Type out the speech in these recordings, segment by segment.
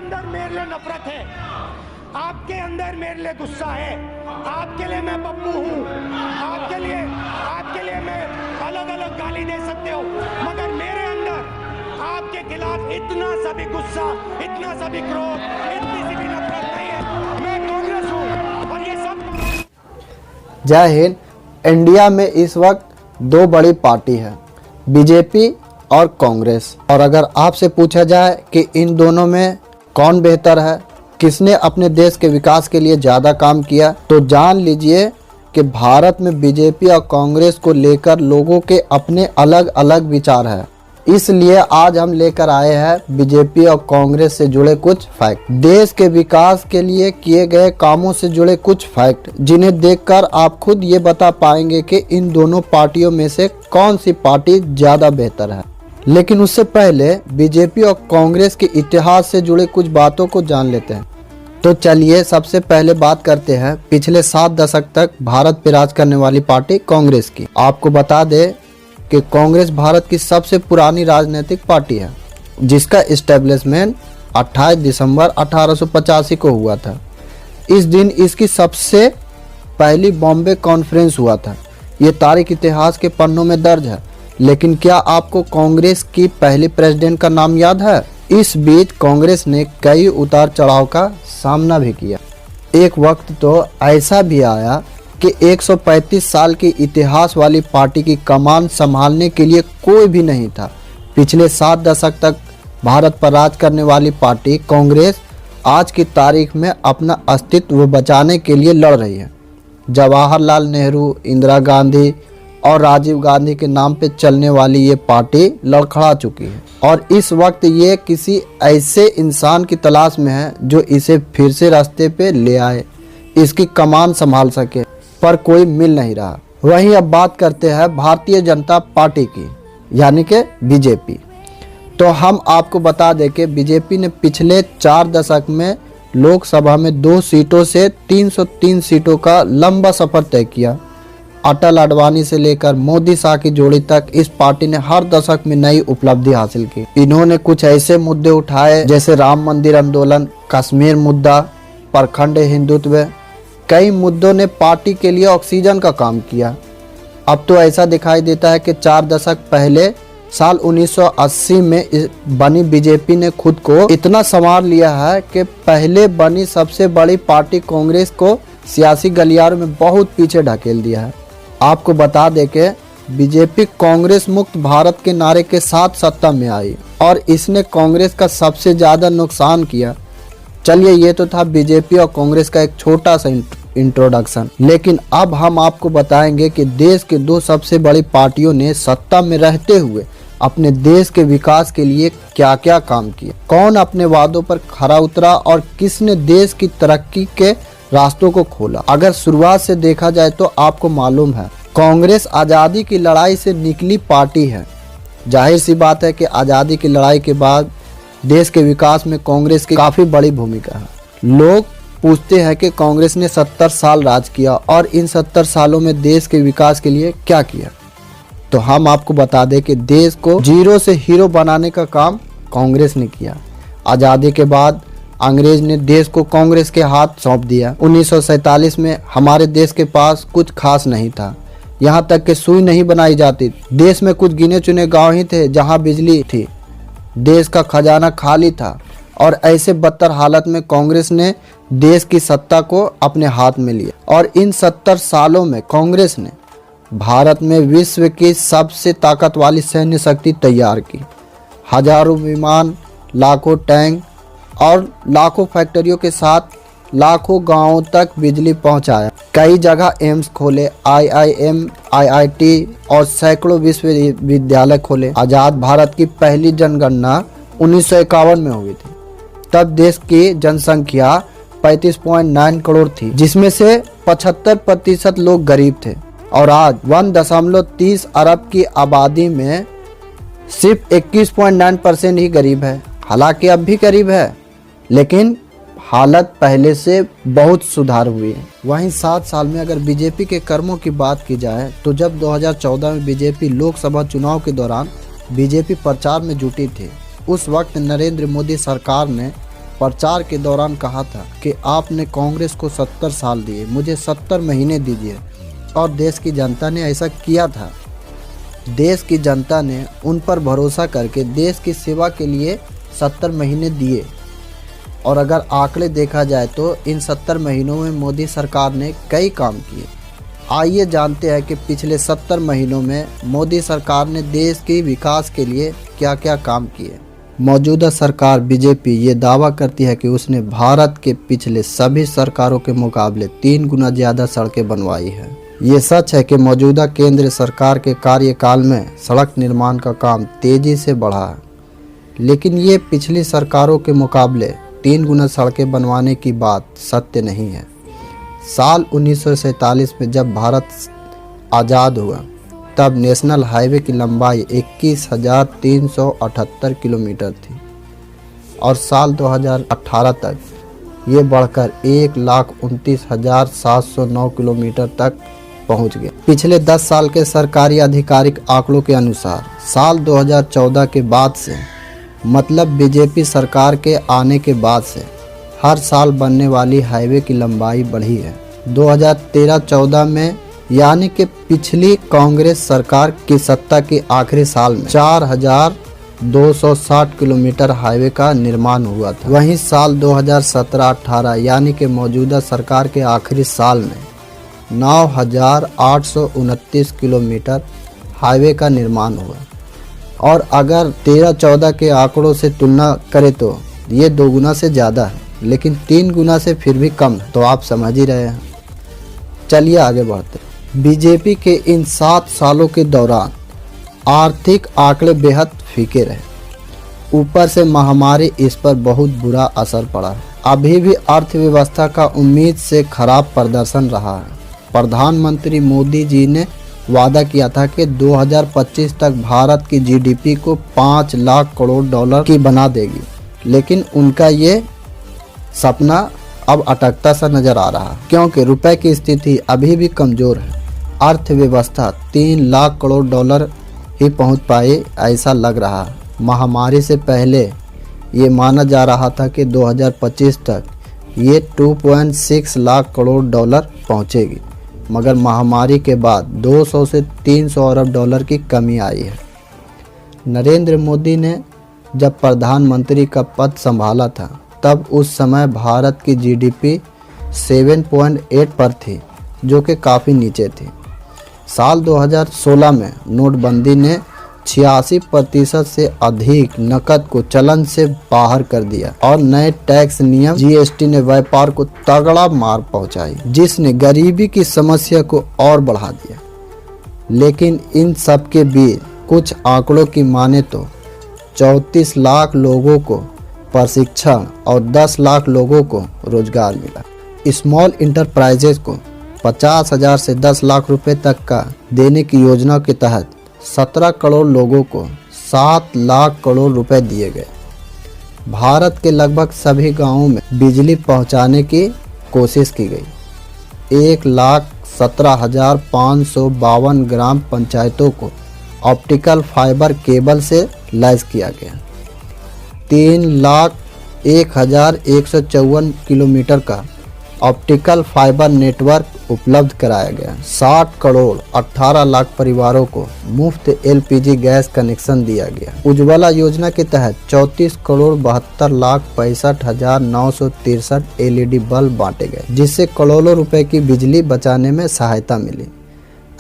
अंदर मेरे लिए नफरत है, आपके अंदर मेरे लिए गुस्सा है। आपके लिए मैं पप्पू हूँ, आपके लिए मैं अलग अलग गाली दे सकते हो, मगर मेरे अंदर आपके खिलाफ इतना सा भी गुस्सा, इतना सा भी क्रोध, इतनी सी भी नफरत नहीं है। मैं कांग्रेस हूँ और ये सब। जय हिंद। इंडिया में इस वक्त दो बड़ी पार्टी है, बीजेपी और कांग्रेस। और अगर आपसे पूछा जाए कि इन दोनों में कौन बेहतर है, किसने अपने देश के विकास के लिए ज़्यादा काम किया, तो जान लीजिए कि भारत में बीजेपी और कांग्रेस को लेकर लोगों के अपने अलग अलग विचार है। इसलिए आज हम लेकर आए हैं बीजेपी और कांग्रेस से जुड़े कुछ फैक्ट, देश के विकास के लिए किए गए कामों से जुड़े कुछ फैक्ट, जिन्हें देखकर आप खुद ये बता पाएंगे कि इन दोनों पार्टियों में से कौन सी पार्टी ज़्यादा बेहतर है। लेकिन उससे पहले बीजेपी और कांग्रेस के इतिहास से जुड़े कुछ बातों को जान लेते हैं। तो चलिए सबसे पहले बात करते हैं पिछले 7 दशक तक भारत पर राज करने वाली पार्टी कांग्रेस की। आपको बता दें कि कांग्रेस भारत की सबसे पुरानी राजनीतिक पार्टी है, जिसका एस्टेब्लिशमेंट 28 दिसंबर 1885 को हुआ था। इस दिन इसकी सबसे पहली बॉम्बे कॉन्फ्रेंस हुआ था। ये तारीख इतिहास के पन्नों में दर्ज है। लेकिन क्या आपको कांग्रेस की पहली प्रेसिडेंट का नाम याद है? इस बीच कांग्रेस ने कई उतार चढ़ाव का सामना भी किया। एक वक्त तो ऐसा भी आया कि 135 साल के इतिहास वाली पार्टी की कमान संभालने के लिए कोई भी नहीं था। पिछले 7 दशक तक भारत पर राज करने वाली पार्टी कांग्रेस आज की तारीख में अपना अस्तित्व बचाने के लिए लड़ रही है। जवाहरलाल नेहरू, इंदिरा गांधी और राजीव गांधी के नाम पे चलने वाली ये पार्टी लड़खड़ा चुकी है और इस वक्त ये किसी ऐसे इंसान की तलाश में है जो इसे फिर से रास्ते पे ले आए, इसकी कमान संभाल सके, पर कोई मिल नहीं रहा। वहीं अब बात करते हैं भारतीय जनता पार्टी की, यानी कि बीजेपी। तो हम आपको बता दें कि बीजेपी ने पिछले 4 दशक में लोकसभा में 2 सीटों से 303 सीटों का लंबा सफर तय किया। अटल अडवाणी से लेकर मोदी शाह की जोड़ी तक इस पार्टी ने हर दशक में नई उपलब्धि हासिल की। इन्होंने कुछ ऐसे मुद्दे उठाए जैसे राम मंदिर आंदोलन, कश्मीर मुद्दा, प्रखंड हिंदुत्व। कई मुद्दों ने पार्टी के लिए ऑक्सीजन का काम किया। अब तो ऐसा दिखाई देता है कि 4 दशक पहले साल 1980 में बनी बीजेपी ने खुद को इतना संवार लिया है कि पहले बनी सबसे बड़ी पार्टी कांग्रेस को सियासी गलियारों में बहुत पीछे ढकेल दिया है। आपको बता दें कि बीजेपी कांग्रेस मुक्त भारत के नारे के साथ सत्ता में आई और इसने कांग्रेस का सबसे ज़्यादा नुकसान किया। चलिए, ये तो था बीजेपी और कांग्रेस का एक छोटा सा इंट्रोडक्शन। लेकिन अब हम आपको बताएंगे कि देश के 2 सबसे बड़ी पार्टियों ने सत्ता में रहते हुए अपने देश के विकास के लिए क्या क्या काम किया, कौन अपने वादों पर खरा उतरा और किसने देश की तरक्की के रास्तों को खोला। अगर शुरुआत से देखा जाए तो आपको मालूम है कांग्रेस आज़ादी की लड़ाई से निकली पार्टी है। जाहिर सी बात है कि आज़ादी की लड़ाई के बाद देश के विकास में कांग्रेस की काफ़ी बड़ी भूमिका है। लोग पूछते हैं कि कांग्रेस ने 70 साल राज किया और इन 70 सालों में देश के विकास के लिए क्या किया। तो हम आपको बता दें कि देश को जीरो से हीरो बनाने का काम कांग्रेस ने किया। आज़ादी के बाद अंग्रेज ने देश को कांग्रेस के हाथ सौंप दिया। 1947 में हमारे देश के पास कुछ खास नहीं था, यहाँ तक कि सुई नहीं बनाई जाती। देश में कुछ गिने चुने गांव ही थे जहाँ बिजली थी। देश का खजाना खाली था और ऐसे बदतर हालत में कांग्रेस ने देश की सत्ता को अपने हाथ में लिया और इन 70 सालों में कांग्रेस ने भारत में विश्व की सबसे ताकत वाली सैन्य शक्ति तैयार की। हजारों विमान, लाखों टैंक और लाखों फैक्ट्रियों के साथ लाखों गांवों तक बिजली पहुंचाया। कई जगह एम्स खोले, IIM, IIT और सैकड़ों विश्वविद्यालय खोले। आज़ाद भारत की पहली जनगणना 1951 में हुई थी। तब देश की जनसंख्या 35.9 करोड़ थी, जिसमें से 75% लोग गरीब थे और आज 1.30 अरब की आबादी में सिर्फ 21.9% ही गरीब है। हालांकि अब भी गरीब है, लेकिन हालत पहले से बहुत सुधार हुई है। वहीं 7 साल में अगर बीजेपी के कर्मों की बात की जाए तो जब 2014 में बीजेपी लोकसभा चुनाव के दौरान बीजेपी प्रचार में जुटी थी, उस वक्त नरेंद्र मोदी सरकार ने प्रचार के दौरान कहा था कि आपने कांग्रेस को 70 साल दिए, मुझे 70 महीने दीजिए, और देश की जनता ने ऐसा किया था। देश की जनता ने उन पर भरोसा करके देश की सेवा के लिए 70 महीने दिए। और अगर आंकड़े देखा जाए तो इन 70 महीनों में मोदी सरकार ने कई काम किए। आइए जानते हैं कि पिछले 70 महीनों में मोदी सरकार ने देश के विकास के लिए क्या क्या काम किए। मौजूदा सरकार बीजेपी ये दावा करती है कि उसने भारत के पिछले सभी सरकारों के मुकाबले 3 गुना ज़्यादा सड़कें बनवाई है। ये सच है कि मौजूदा केंद्र सरकार के कार्यकाल में सड़क निर्माण का काम तेज़ी से बढ़ा है, लेकिन ये पिछली सरकारों के मुकाबले 3 गुना सड़कें बनवाने की बात सत्य नहीं है। साल 1947 में जब भारत आज़ाद हुआ तब नेशनल हाईवे की लंबाई 21,378 किलोमीटर थी और साल 2018 तक ये बढ़कर 1,29,709 किलोमीटर तक पहुंच गया। पिछले 10 साल के सरकारी आधिकारिक आंकड़ों के अनुसार साल 2014 के बाद से, मतलब बीजेपी सरकार के आने के बाद से, हर साल बनने वाली हाईवे की लंबाई बढ़ी है। 2013-14 में यानी कि पिछली कांग्रेस सरकार की सत्ता के आखिरी साल में 4,260 किलोमीटर हाईवे का निर्माण हुआ था। वहीं साल 2017-18 यानी कि मौजूदा सरकार के आखिरी साल में 9,829 किलोमीटर हाईवे का निर्माण हुआ। और अगर 13-14 के आंकड़ों से तुलना करें तो ये 2 गुना से ज़्यादा है, लेकिन 3 गुना से फिर भी कम है, तो आप समझ ही रहे हैं। चलिए आगे बढ़ते हैं। बीजेपी के इन 7 सालों के दौरान आर्थिक आंकड़े बेहद फीके रहे। ऊपर से महामारी इस पर बहुत बुरा असर पड़ा है। अभी भी अर्थव्यवस्था का उम्मीद से खराब प्रदर्शन रहा है। प्रधानमंत्री मोदी जी ने वादा किया था कि 2025 तक भारत की जीडीपी को 5 लाख करोड़ डॉलर की बना देगी, लेकिन उनका ये सपना अब अटकता सा नजर आ रहा है, क्योंकि रुपए की स्थिति अभी भी कमज़ोर है। अर्थव्यवस्था 3 लाख करोड़ डॉलर ही पहुंच पाए ऐसा लग रहा है। महामारी से पहले ये माना जा रहा था कि 2025 तक ये 2.6 लाख करोड़ डॉलर पहुंचेगी, मगर महामारी के बाद 200 से 300 अरब डॉलर की कमी आई है। नरेंद्र मोदी ने जब प्रधानमंत्री का पद संभाला था तब उस समय भारत की जीडीपी 7.8 पर थी, जो कि काफ़ी नीचे थी। साल 2016 में नोटबंदी ने 86% से अधिक नकद को चलन से बाहर कर दिया और नए टैक्स नियम जीएसटी ने व्यापार को तगड़ा मार पहुंचाई, जिसने गरीबी की समस्या को और बढ़ा दिया। लेकिन इन सब के बीच कुछ आंकड़ों की माने तो 34 लाख लोगों को प्रशिक्षण और 10 लाख लोगों को रोजगार मिला। स्मॉल इंटरप्राइजेज को 50,000 से 10 लाख रुपए तक का देने की योजना के तहत 17 करोड़ लोगों को 7 लाख करोड़ रुपए दिए गए। भारत के लगभग सभी गांवों में बिजली पहुंचाने की कोशिश की गई। 1,17,552 ग्राम पंचायतों को ऑप्टिकल फाइबर केबल से लैस किया गया। 3,01,154 किलोमीटर का ऑप्टिकल फाइबर नेटवर्क उपलब्ध कराया गया। 60 करोड़ 18 लाख परिवारों को मुफ्त एलपीजी गैस कनेक्शन दिया गया। उज्ज्वला योजना के तहत 34 करोड़ 72 लाख 65,963 एलईडी बल्ब बांटे गए, जिससे करोड़ों रुपए की बिजली बचाने में सहायता मिली।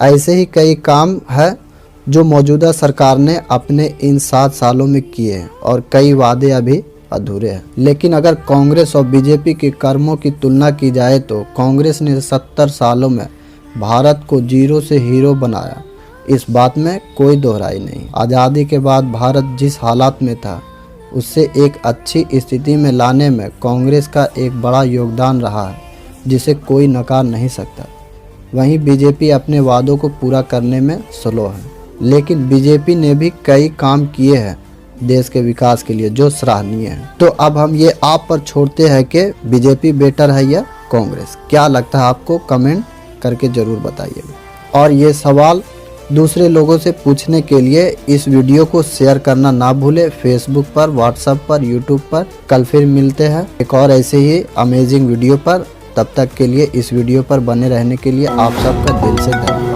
ऐसे ही कई काम है जो मौजूदा सरकार ने अपने इन 7 सालों में किए हैं और कई वादे अभी अधूरे हैं। लेकिन अगर कांग्रेस और बीजेपी के कर्मों की तुलना की जाए तो कांग्रेस ने 70 सालों में भारत को जीरो से हीरो बनाया, इस बात में कोई दोहराई नहीं। आज़ादी के बाद भारत जिस हालात में था उससे एक अच्छी स्थिति में लाने में कांग्रेस का एक बड़ा योगदान रहा है, जिसे कोई नकार नहीं सकता। वहीं बीजेपी अपने वादों को पूरा करने में स्लो है, लेकिन बीजेपी ने भी कई काम किए हैं देश के विकास के लिए जो सराहनीय है। तो अब हम ये आप पर छोड़ते हैं कि बीजेपी बेटर है या कांग्रेस। क्या लगता है आपको, कमेंट करके ज़रूर बताइएगा। और ये सवाल दूसरे लोगों से पूछने के लिए इस वीडियो को शेयर करना ना भूले, फेसबुक पर, व्हाट्सएप पर, यूट्यूब पर। कल फिर मिलते हैं एक और ऐसे ही अमेजिंग वीडियो पर। तब तक के लिए इस वीडियो पर बने रहने के लिए आप सबका दिल से धन्यवाद।